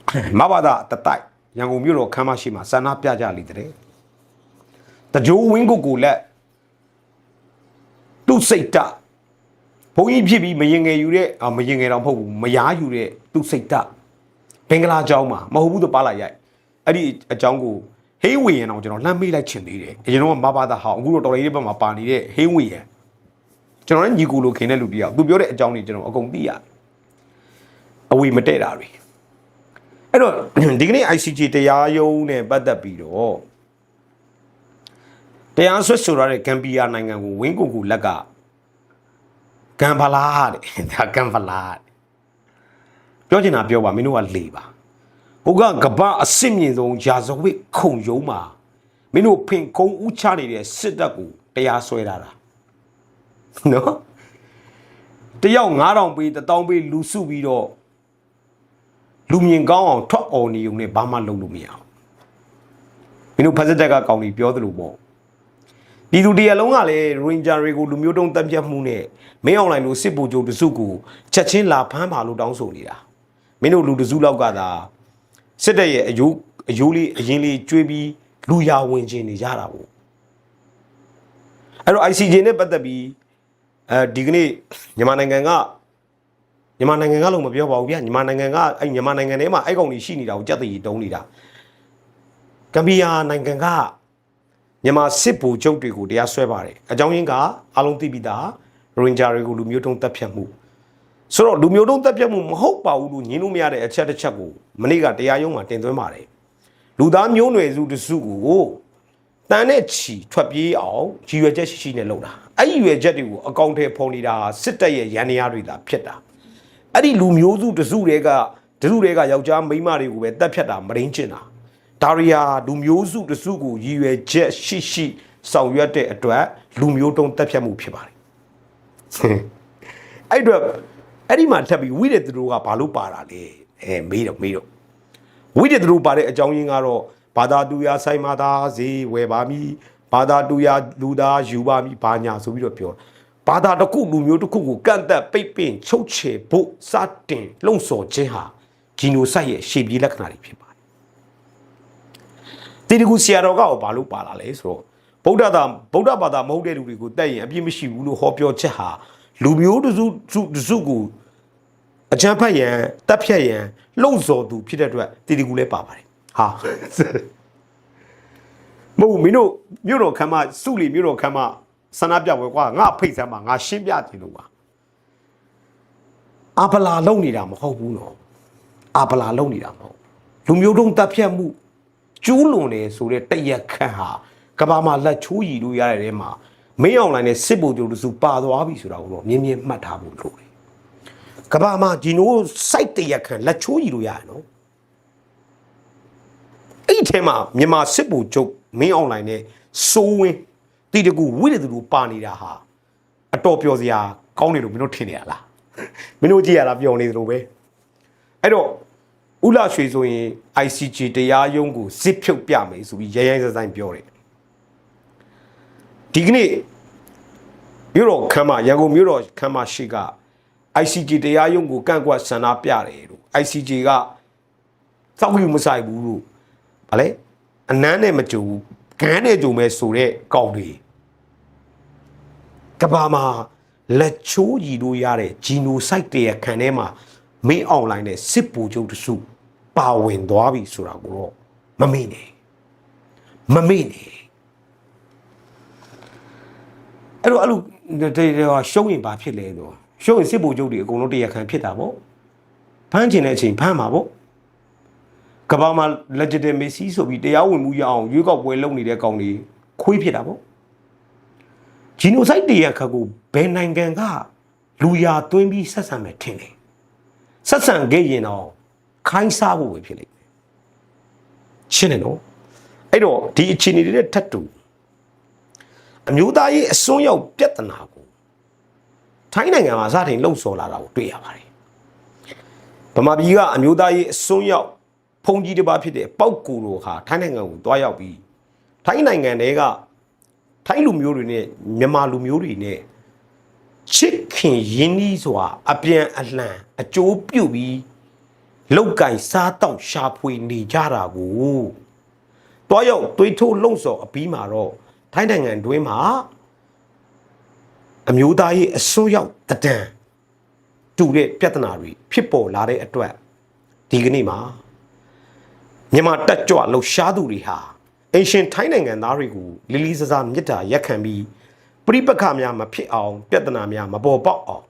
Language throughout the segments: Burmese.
Mabada the type, young Muro Kamashima, Sana Piaja Litre. The Joe Wingo let to say that. Poi Jibi Mayinga Ure, or Mayinga Rampo, Maya Ure, to say that. Pengala Jama, Mahu the Palaya, Adi a jungle. Hey, we and I'll not be like Chindi. You know, Mabada how good or even my party, hey, we. General Yugulu Keneludia, do your Johnny General Gombia. A wee material. I don't dignity ICG te yayo ne bada biro. Te answer surare can be a nanga wingo laga. Campalad, the Campalad. Georgina Pioba, Minua Liba. Uga Gaba a simian on Jazowick Kong Yoma. Minu pink Kong Uchari, Sidagu, te aswera. No? The young Aron be the down be Lusubido. Lumian gone top on you ne Bama Lumia. Minu Pazadaga County, Piotr Lubo. Didu dia longale, Ranger Rego Lumudon Tamja Mune, may online no Sibu Jo the Suku, Chachin la Pampa Ludon Sonia. Minu Luduzula Gada. Said a Yuli, a Yili, Tribi, Luya Winjin Yarao. I see Jene but the be Dignity Yamananga. Yamananga of your Bobia, Yamananga, and Yamananga, I only see it out, Jati, don't need that. Gambia Nanganga Yama Sipu Jotiku, the Aswebari, a Jonginga, Alon Tibida, Rinjarigo Lumuton Tapiamu. So Lumuton Tapiamu, Hope Paulu, Yinumia, a Chatachabu, Maniga, the Ayoma, Tendamare. Ludam Yonu, the Sugu, Tanechi, Twapi, all, she was just she Loda. I you a jetty, a county ponida, Sita Yaniarida, Pieta. Adi Lumiozu, the Zurega, Yaujam, Bimari, with the Pieta, Marinchina. Taria, Lumiozu, the Sugu, you a jet, she, saw yate at Lumioton Tapiamu Pibari. I drop. Eddie man tell me we did the Ruga Palupara, and made of meal. We did Rupare a joining arrow, Pada Duya Saimada, Ze, Webami, Pada Duya, Luda, Jubami, Panya, so we do pure. Pada the Kugu, to Kugu, Ganda, Pepin, Choche, Bo, Satin, Lonso, Jeha, Kino Saye, Shibi Laknari Pipa. Did you see a roga Palupara, so Boda Bada Mode, we go day, and Bimishi, Ulu Hop your Cheha. Lumio to Zugu, a champagne, Tapian, Lonzo to Peter Tidigule Papari. Ha. Mo Mino, Muro Kama, Suli Muro Kama, Sanabia, not Pizama, a Shimbia Tinua. Apala Lonidam, Hobuno. Apala Lonidam. Lumio don't Tapiamu. Julone, so that Taya Kaha, Kabama La Chui, Luyarema. May online a Sibu to the Supado Abisura, Mimi Matabu. Kabama, Gino, sight the Yakan, La Chui Luyano. Eitema, Mima Sibu joke, may online a sewing, did a good with the Lupani Raha. A top of the County of Minotinia. Minotia of your little way. I don't. Ula Shizoi, ICG, the Yayungu, Sipio Piame, so we Jayas and Pure. Dignity Muro Kama, Yago Muro Kama Shiga, ICG de Ayungu Kangwa Sana Piare, ICG ga Sawi Musai Buru, Ale, a Nane Matu, Kane Dume Sure, Gaudi Kabama, let Choji do Yare, Gino Site Kanema, me online a Sipu to Su, Bowing Doabi Suraguro, Mamini. I look, they are showing by Pilego, showing Sibu Jodi, Gonodia can pit abo. Punching a chain Pamabo. Kabama legitimacy, so we they are when we are, you got well only their county, quip it abo. Gino's idea Kago, Ben Nanganga, Luya, Twimby Sasame Tini. Sasan gay in all, kind sabo with Pili. Chineno. I don't teach in tattoo. A new day, a son of Pietanago. Tiny was at in low solar out to Yamari. Pamabiga, a new day, a son of Pongi de Bapide, Paukuru, Tananga, Doyabi. Tiny and Ega, Tailum Urine, Yamalu Urine. Chicken Yiniswa, a pian at land, a joe puby. လောက်ကင်စားတောက်ရှာဖွေနေကြတာကိုတွားရောက်သွေးထိုးလှုံ့ဆော်အပြီးမှာတော့ထိုင်းနိုင်ငံတွင်းမှာအမျိုးသားရေးအစိုးရတဒံတူတဲ့ပြဿနာတွေဖြစ်ပေါ်လာတဲ့အတွက်ဒီကနေ့မှာမြန်မာတက်ကြွလှုပ်ရှားသူတွေဟာအင်ရှင်ထိုင်းနိုင်ငံသားတွေကိုလီလီဆဆာမြစ်တာရက်ခံပြီးပြိပက္ခများမဖြစ်အောင်ပြဿနာများမပေါ်ပေါက်အောင်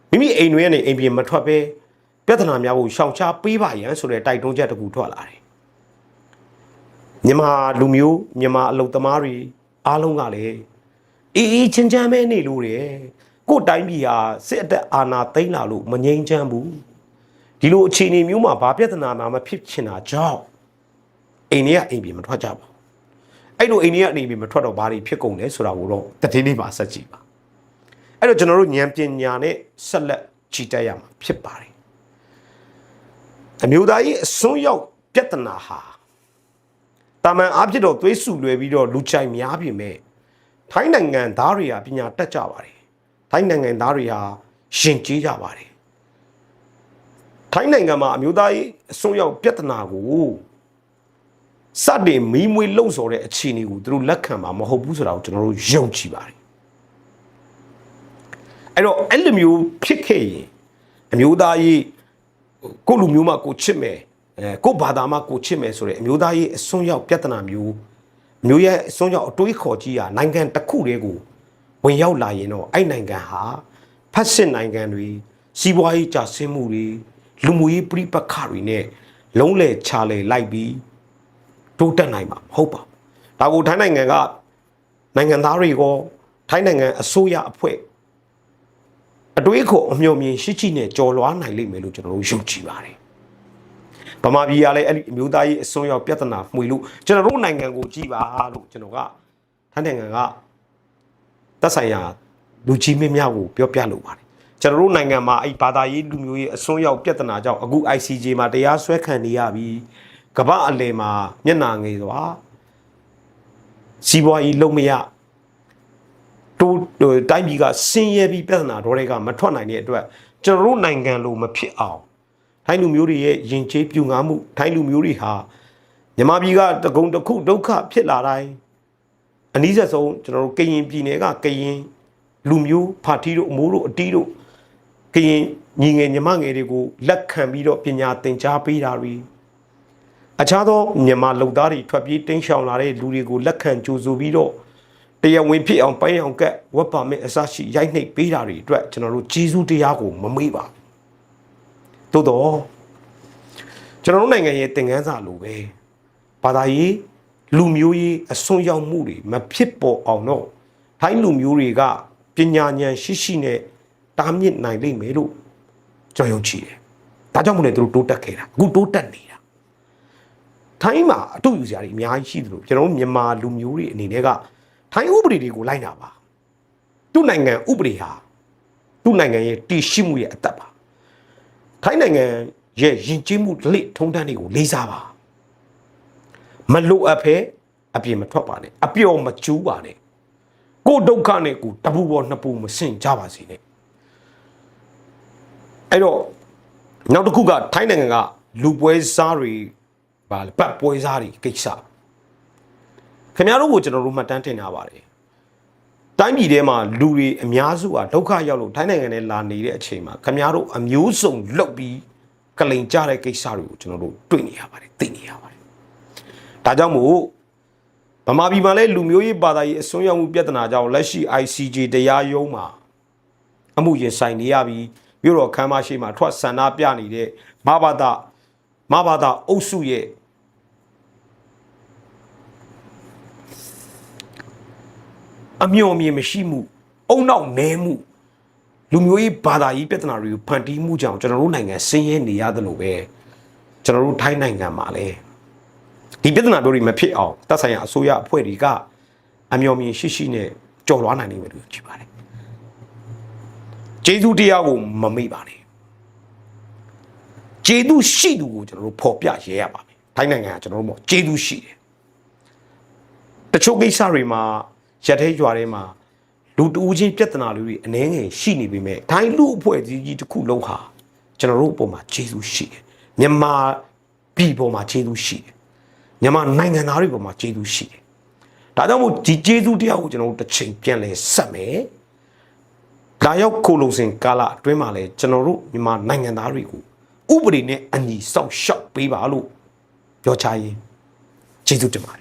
မိမိအိမ်တွေကနေအိမ်ပြင်မထွက်ပဲပြဿနာများကိုရှောင်ရှားပေးပါရန်ဆိုတဲ့တိုက်တွန်းချက်တစ်ခုထွက်လာတယ်မြန်မာလူမျိုးမြန်မာအလုပ်သမားတွေအားလုံးကလည်းအေးချမ်းချမ်းပဲနေလို့တယ်ကို့တိုင်းပြည်ဟာစစ်အသက်အာဏာသိမ်းလာလို့မငြိမ်းချမ်းဘူးဒီလိုအခြေအနေမျိုးမှာဘာပြဿနာမှမဖြစ်ချင်တာကြောင့်အိမ်တွေကအိမ်ပြင်မထွက်ကြပါဘူးအဲ့လိုအိမ်တွေကနေပြင်မထွက်တော့ဘာတွေဖြစ်ကုန်လဲဆိုတာကိုတော့တတိလေးပါဆက်ကြည့်ပါအဲ့တော့ကျွန်တော်တို့ဉာဏ်ပညာနဲ့ဆက်လက်ကြည့်တတ်ရမှာဖြစ်ပါတယ်အမျိုးသားရေးအစွန်းရောက်ပြဿနာဟာတာမန်အားဖြင့်တော့သွေးဆူလွယ်ပြီးတော့လူချိုင်များပြင်မဲ့ထိုင်းနိုင်ငံသားတွေကပညာတတ်ကြပါတယ်ထိုင်းနိုင်ငံသားတွေဟာရှင်ကျေးကြပါတယ်ထိုင်းနိုင်ငံမှာအမျိုးသားရေးအစွန်းရောက်ပြဿနာကိုစတင်မီးမွေးလှုံ့ဆော်တဲ့အခြေအနေကိုသူတို့လက်ခံမှာမဟုတ်ဘူးဆိုတာကိုကျွန်တော်တို့ယုံကြည်ပါတယ်အဲ့တော့အဲ့လိုမျိုးဖြစ်ခဲ့ရင်အမျိုးသားရေးကိုလူမျိုးမှကိုချစ်မယ်ကိုဘာသာမှကိုချစ်မယ်ဆိုတဲ့အမျိုးသားရေးအစွန်းရောက်ပြဿနာမျိုးမျိုးရဲ့အစွန်းရောက်အတွေးခေါ်ကြီးဟာနိုင်ငံတစ်ခုတည်းကိုဝင်ရောက်လာရင်တော့အဲ့နိုင်ငံဟာဖက်စစ်နိုင်ငံတွေစီးပွားရေးကျဆင်းမှုတွေလူမှုရေးပြိပက္ခတွေနဲ့လုံးလေချလေလိုက်ပြီးတိုးတက်နိုင်မှာမဟုတ်ပါဘူးဒါကိုထိုင်းနိုင်ငံကနိုင်ငံသားတွေကိုထိုင်းနိုင်ငံအစိုးရအဖွဲ့အတွေးခေါ်အမျှော်မြင်ရှိရှိနဲ့ကြော်လွားနိုင်လိမ့်မယ်လို့ကျွန်တော်တို့ယုံကြည်ပါတယ်ဗမာပြည်ကလည်းအဲ့ဒီအမျိုးသားရေးအစွန်းရောက်ပြဿနာမှွေလို့ကျွန်တော်တို့နိုင်ငံကိုကြည်ပါလို့ကျွန်တော်ကထိုင်းနိုင်ငံကသက်ဆိုင်ရာလူကြီးမင်းများကိုပြောပြလိုပါတယ်ကျွန်တော်တို့နိုင်ငံမှာအဲ့ဘာသာရေးလူမျိုးရေးအစွန်းရောက်ပြဿနာကြောင့်အခု ICJ မှာတရားစွဲခံနေရပြီးကမ္ဘာအလယ်မှာမျက်နှာငယ်စွာစီးပွားရေးလုံးမရတိုးတိုင်းပြည်ကဆင်းရဲပြီးပြဿနာတွေကမထွက်နိုင်တဲ့အတွက်ကျွန်တော်တို့နိုင်ငံလိုမဖြစ်အောင်ထိုင်းလူမျိုးတွေရဲ့ယဉ်ကျေးပြူငါမှုထိုင်းလူမျိုးတွေဟာမြန်မာပြည်ကတကုံတစ်ခုဒုက္ခဖြစ်လာတိုင်းအနည်းဆုံးကျွန်တော်တို့ကရင်ပြည်နယ်ကကရင်လူမျိုးဖာတီတို့အမိုးတို့အတီးတို့ကရင်ညီငယ်ညီမငယ်တွေကိုလက်ခံပြီးတော့ပညာသင်ကြားပေးတာတွေအခြားသောမြန်မာလူသားတွေထွက်ပြေးတင်းရှောင်လာတဲ့လူတွေကိုလက်ခံကြိုဆိုပြီးတော့တရားဝင်ဖြစ်အောင်ပိုင်းအောင်ကက်ဝက်ပါမစ်အစရှိရိုက်နှိပ်ပေးတာတွေအတွက်ကျွန်တော်တို့ကျေးဇူးတရားကိုမမေ့ပါသို့တော့ကျွန်တော်တို့နိုင်ငံရဲ့သင်ခန်းစာလိုပဲဘာသာရေးလူမျိုးရေးအစွန်းရောက်မှုတွေမဖြစ်ပေါ်အောင်တော့ထိုင်းလူမျိုးတွေကပညာဉာဏ်ရှိရှိနဲ့တားမြစ်နိုင်လိမ့်မယ်လို့ကျွန်တော်ယုံကြည်တယ်ဒါကြောင့်မို့လဲသူတို့တိုးတက်ခဲ့တာအခုတိုးတက်နေတာထိုင်းမှာအတူယူစရာတွေအများကြီးရှိသလိုကျွန်တော်တို့မြန်မာလူမျိုးတွေအနေနဲ့ကထိုင်းဥပဒေတွေကိုလိုက်နာပါသူ့နိုင်ငံဥပဒေဟာသူ့နိုင်ငံရဲ့တည်ရှိမှုရဲ့အသက်ပါထိုင်းနိုင်ငံရဲ့ယဉ်ကျေးမှုလက်ထုံးတမ်းတွေကိုလေးစားပါမလိုအပ်ဖဲအပြင်မထွက်ပါနဲ့အပျော်မကျူးပါနဲ့ကိုဒုက္ခနဲ့ကိုတပူပေါ်နှစ်ပူမဆင့်ကြပါစေနဲ့အဲ့တော့နောက်တစ်ခုကထိုင်းနိုင်ငံကလူပွဲစားတွေဗာပတ်ပွဲစားတွေကိစ္စခင်ဗျားတို့ကိုကျွန်တော်တို့မှတ်တမ်းတင်ထားပါတယ်တိုင်းပြည်ထဲမှာလူတွေအများစုဟာဒုက္ခရောက်လို့ထိုင်းနိုင်ငံနဲ့လာနေတဲ့အချိန်မှာခင်ဗျားတို့အမျိုးစုံလှုပ်ပြီးကလိန်ကြတဲ့ကိစ္စတွေကိုကျွန်တော်တို့တွေ့နေရပါတယ်သိနေရပါတယ်ဒါကြောင့်မို့ဗမာပြည်မှာလည်းလူမျိုးရေးဘာသာရေးအစွန်းရောက်မှုပြဿနာကြောင့်လက်ရှိ ICJ တရားရုံးမှာအမှုရင်ဆိုင်နေရပြီးမြို့တော်ခမ်းမရှိမှာထွက်ဆန္ဒပြနေတဲ့မဘာသာအုပ်စုရဲ့အမျှော်မြင်မရှိမှုအုံနောက်နဲမှုလူမျိုးရေးဘာသာရေးပြဿနာတွေကိုဖန်တီးမှုကြောင့်ကျွန်တော်တို့နိုင်ငံဆင်းရဲနေရတယ်လို့ပဲကျွန်တော်တို့ထိုင်းနိုင်ငံမှာလည်းဒီပြဿနာတွေမဖြစ်အောင်တပ်ဆိုင်ရာအစိုးရအဖွဲ့တွေကအမျှော်မြင်ရှိရှိနဲ့ကြော်လွားနိုင်နေမယ်လို့ကြည့်ပါတယ်ကျေးဇူးတရားကိုမမေ့ပါနဲ့ကျေးဇူးရှိသူကိုကျွန်တော်တို့ဖော်ပြရဲရပါမယ်ထိုင်းနိုင်ငံကကျွန်တော်တို့ပေါ့ကျေးဇူးရှိတယ်တချို့ကိစ္စတွေမှာရက်ထဲရွာထဲမှာလူတူးချင်းပြဿနာတွေအနှဲငယ်ရှိနေပေမဲ့ထိုင်းလူအဖွဲ့ကြီးတစ်ခုလုံးဟာ ကျွန်တော်တို့အပေါ်မှာကျေးဇူးရှိတယ်မြန်မာပြည်ပေါ်မှာကျေးဇူးရှိတယ်မြန်မာနိုင်ငံသားတွေပေါ်မှာကျေးဇူးရှိတယ်ဒါကြောင့်မို့ဒီကျေးဇူးတရားကိုကျွန်တော်တို့တစ်ချိန်ပြန်လဲဆက်မယ်လာရောက်ခိုလုံစဉ်ကာလအတွင်းမှာလဲကျွန်တော်တို့မြန်မာနိုင်ငံသားတွေကိုဥပဒေနဲ့အညီစောင့်ရှောက်ပေးပါလို့ပြောချရင်းကျေးဇူးတင်ပါတယ်